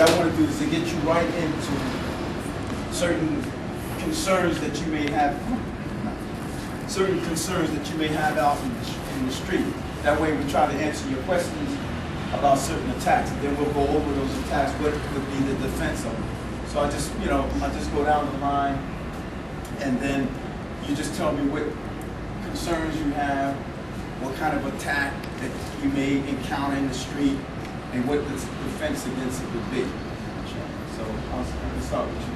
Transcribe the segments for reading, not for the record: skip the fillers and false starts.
what I want to do is to get you right into certain concerns that you may have, out in the street. That way we try to answer your questions about certain attacks. And then we'll go over those attacks, what would be the defense of them. So I just go down the line, and then you just tell me what concerns you have, what kind of attack that you may encounter in the street, and what the defense against it would be. So I'm going to start with you.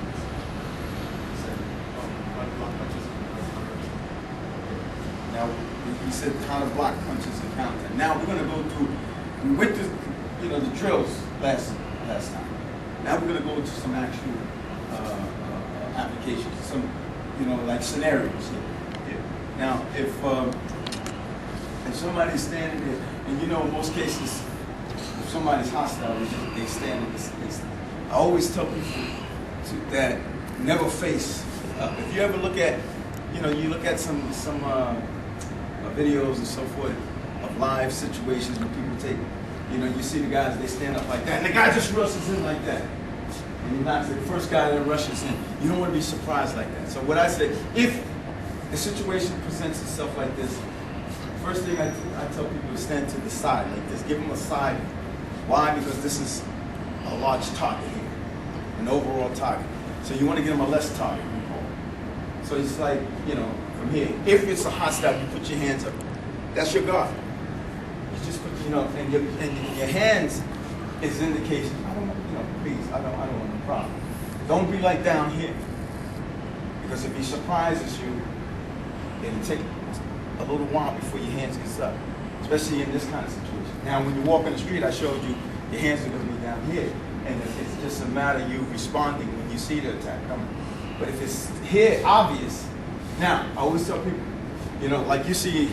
Now, you said how to block punches and counter. Now we're going to go through, we went through, the drills last time. Now we're going to go into some actual applications, some, like scenarios here. Now, if somebody's standing there, and in most cases, if somebody's hostile, they stand in this. I always tell people that never face up. If you ever look at, you look at some videos and so forth of live situations when people take, you see the guys, they stand up like that, and the guy just rushes in like that. And he knocks it. The first guy that rushes in, you don't want to be surprised like that. So what I say, if the situation presents itself like this, first thing I tell people is stand to the side like this. Give them a side. Why? Because this is a large target here, an overall target. So you want to give them a less target. So it's like, from here. If it's a hostile, you put your hands up. That's your guard. You just put, and your hands is indication. I don't, please, I don't want a problem. Don't be like down here, because if he surprises you, it'll take a little while before your hands get up, especially in this kind of situation. Now, when you walk in the street, I showed you your hands are going to be down here, and it's just a matter of you responding when you see the attack coming. But if it's here, obvious. Now, I always tell people, like you see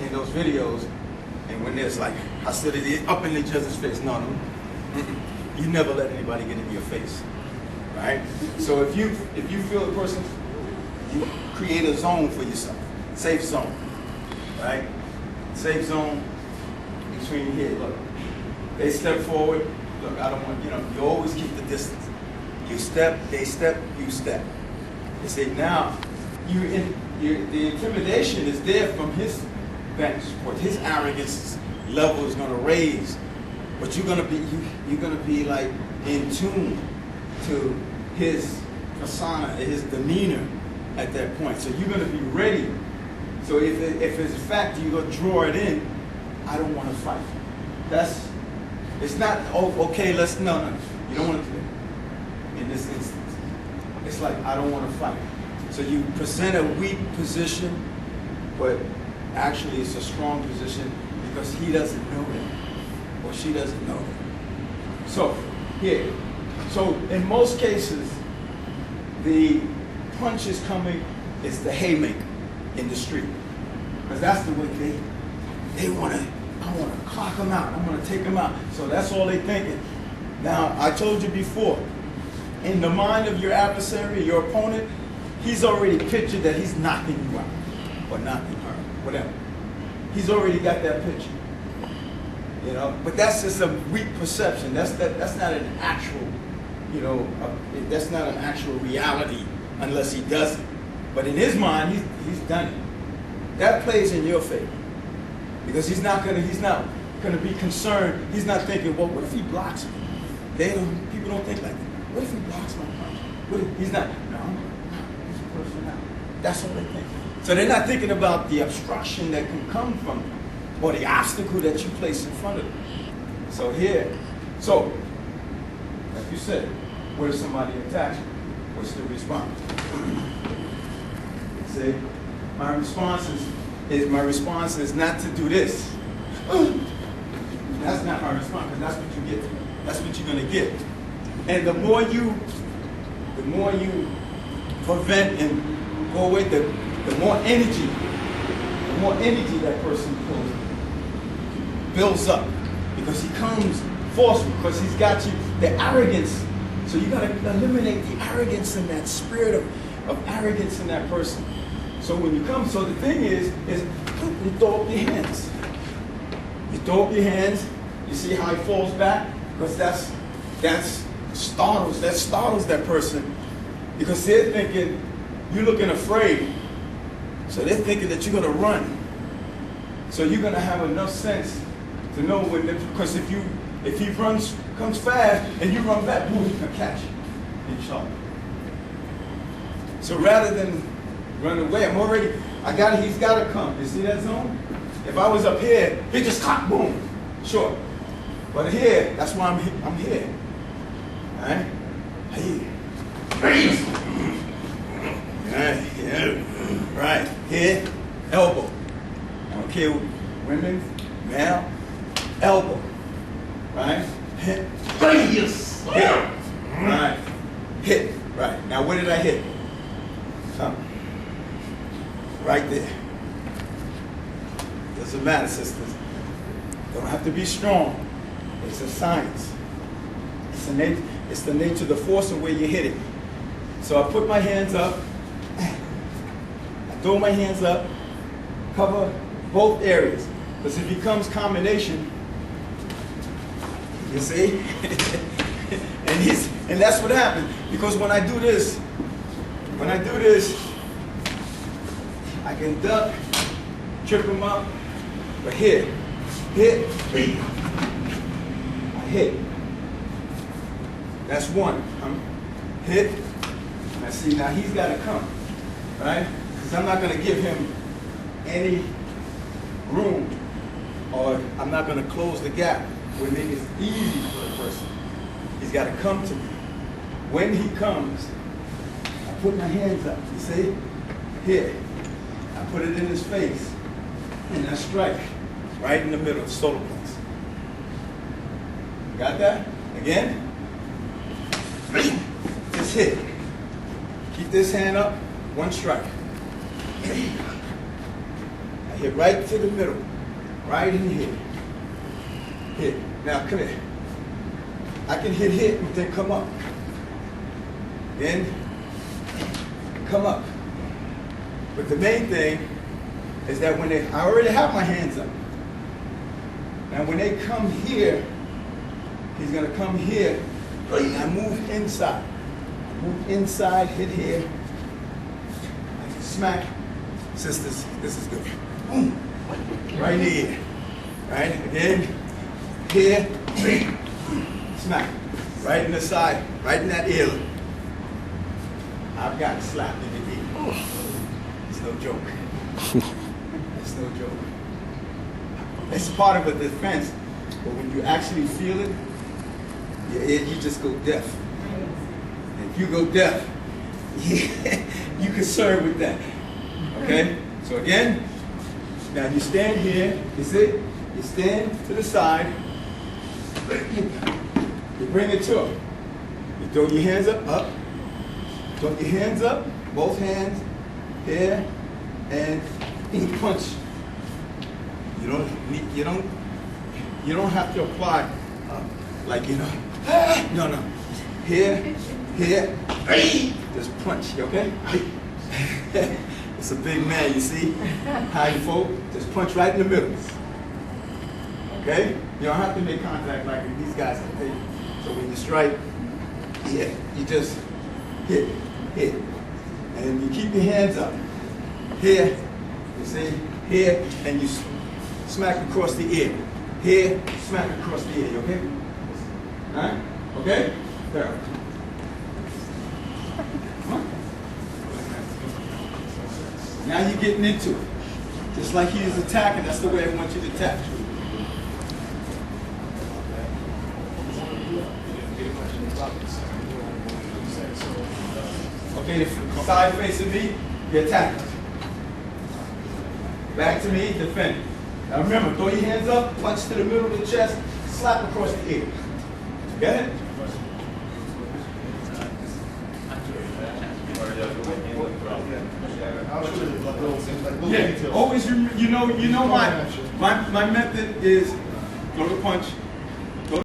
in those videos, and when there's like hostility up in each other's face, no. You never let anybody get in your face, right? So if you feel the person, you create a zone for yourself, safe zone, right? Safe zone between here. Look, they step forward. Look, I don't want, you always keep the distance. You step, they step, you step. They say now, the intimidation is there from his vantage point. His arrogance level is going to raise, but you're going to be like in tune to his persona, his demeanor at that point. So you're going to be ready. So if it's a fact you're going to draw it in, I don't want to fight. It's not, okay, no, you don't want to do that in this instance. It's like, I don't want to fight. So you present a weak position, but actually it's a strong position because he doesn't know that, or she doesn't know that. So, here. So in most cases, the punch is coming, it's the haymaker in the street. Because that's the way they want to, I want to clock them out, I want to take them out. So that's all they're thinking. Now, I told you before, in the mind of your adversary, your opponent, he's already pictured that he's knocking you out, or knocking her, whatever. He's already got that picture. But that's just a weak perception. That's not an actual, that's not an actual reality unless he does it. But in his mind, he's done it. That plays in your favor because he's not gonna be concerned. He's not thinking, well, what if he blocks me? People don't think like that. What if he blocks my punch? He's not. No, he's a person now. That's what they think. So they're not thinking about the obstruction that can come from them, or the obstacle that you place in front of them. So here, like you said, what if somebody attacks you? What's the response? See, my response is not to do this. That's not my response, because that's what you get. That's what you're gonna get. And the more you prevent and go away, the more energy that person builds up, because he comes forceful, because he's got you, the arrogance. So you gotta eliminate the arrogance and that spirit of arrogance in that person. So when you come, so the thing is you throw up your hands. You throw up your hands, you see how he falls back? Because that startles that person, because they're thinking you're looking afraid. So they're thinking that you're going to run. So you're going to have enough sense to know when, because if he comes fast and you run back, boom, he can catch you and shot. So rather than run away, he's got to come. You see that zone? If I was up here, he just caught, boom, short. But here, that's why I'm here. All right? Here. Right, yeah. Right, here, elbow. I don't care, women, male, elbow. Right? Hit. Yes. Hit. Right. Hit. Right. Now where did I hit? Right there. Doesn't matter, sisters. Don't have to be strong. It's a science. It's the nature of the force of where you hit it. So I put my hands up. I throw my hands up. Cover both areas. Because it becomes combination. You see? and that's what happens. Because when I do this, I can duck, trip him up, but hit, I hit. That's one. Hit. Now see, now he's got to come, right? Because I'm not going to give him any room, or I'm not going to close the gap where make it easy for the person. He's got to come to me. When he comes, I put my hands up. You see? Here. I put it in his face, and I strike right in the middle, the solar plexus. Got that? Again? Just hit. Keep this hand up, one strike. I hit right to the middle, right in here. Hit. Now come here. I can hit, and then come up. Then come up. But the main thing is that I already have my hands up. Now when they come here, he's going to come here. I move inside. Move inside, hit here. I can smack. Sisters, this is good. Boom. Right in the ear. Right? Again. Here. Smack. Right in the side. Right in that ear. I've got slapped in the ear. It's no joke. It's no joke. It's part of a defense, but when you actually feel it, you just go deaf. And if you go deaf, you can serve with that. Okay? So again, now you stand here, you see? You stand to the side, you bring it to him. You throw your hands up. Throw your hands up, both hands, here, and you punch. You don't have to apply like no. Here, just punch, okay? It's a big man, you see? How you fold, just punch right in the middle. Okay? You don't have to make contact like these guys can take. So when you strike, you just hit. And you keep your hands up. Here, you see? Here, and you smack across the ear. Here, smack across the ear, okay? All right? Okay? There. Now you're getting into it. Just like he is attacking, that's the way I want you to attack. Okay, the side facing me, you attack. Back to me, defend. Now remember, throw your hands up, punch to the middle of the chest, slap across the ear. Go ahead. Yeah, always, you know my method is throw the punch,